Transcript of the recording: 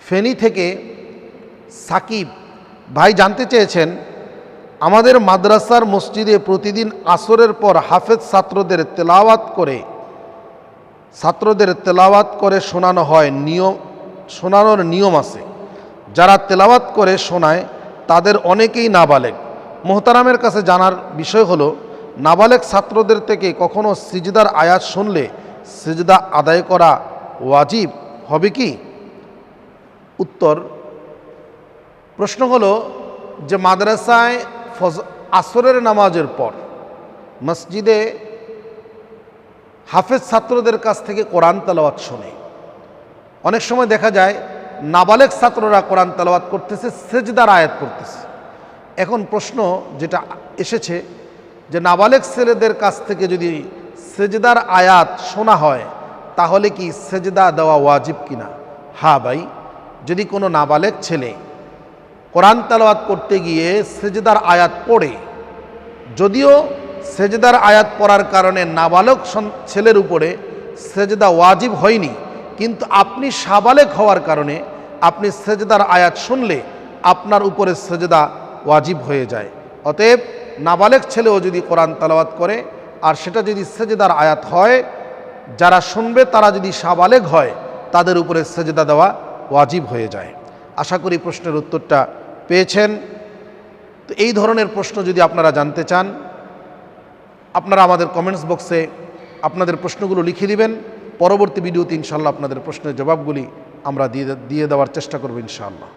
ফেনী থেকে সাকিব ভাই জানতে চেয়েছেন, আমাদের মাদ্রাসার মসজিদে প্রতিদিন আসরের পর হাফেজ ছাত্রদের তেলাওয়াত করে শোনানো হয়, শোনানোর নিয়ম আছে। যারা তেলাওয়াত করে শোনায় তাদের অনেকেই নাবালেগ। মোহতারামের কাছে জানার বিষয় হলো, নাবালেগ ছাত্রদের থেকে কখনো সিজদার আয়াত শুনলে সিজদা আদায় করা ওয়াজিব হবে কি? উত্তর, প্রশ্ন হলো যে মাদ্রাসায় আসরের নামাজের পর মসজিদে হাফেজ ছাত্রদের কাছ থেকে কোরআন তেলাওয়াত শোনে। অনেক সময় দেখা যায় নাবালেগ ছাত্ররা কোরআন তেলাওয়াত করতেছে, সেজদার আয়াত পড়তেছে। এখন প্রশ্ন যেটা এসেছে যে নাবালেগ ছেলেদের কাছ থেকে যদি সেজদার আয়াত শোনা হয় তাহলে কি সেজদা দেওয়া ওয়াজিব কিনা? হ্যাঁ ভাই, যদি কোনো নাবালেগ ছেলে কোরআন তেলাওয়াত করতে গিয়ে সেজদার আয়াত পড়ে, যদিও সেজদার আয়াত পড়ার কারণে নাবালক ছেলের উপরে সেজদা ওয়াজিব হয়নি, কিন্তু আপনি সাবালেগ হওয়ার কারণে আপনি সেজদার আয়াত শুনলে আপনার উপরে সেজদা ওয়াজিব হয়ে যায়। অতএব নাবালেগ ছেলেও যদি কোরআন তেলাওয়াত করে আর সেটা যদি সেজদার আয়াত হয়, যারা শুনবে তারা যদি সাবালেগ হয় তাদের উপরে সেজদা দেওয়া ওয়াজিব হয়ে যায়। আশা করি প্রশ্নের উত্তরটা পেয়েছেন। তো এই ধরনের প্রশ্ন যদি আপনারা জানতে চান, আপনারা আমাদের কমেন্টস বক্সে আপনাদের প্রশ্নগুলো লিখে দিবেন। পরবর্তী ভিডিওতে ইনশাআল্লাহ আপনাদের প্রশ্নের জবাবগুলি আমরা দিয়ে দেওয়ার চেষ্টা করব ইনশাআল্লাহ।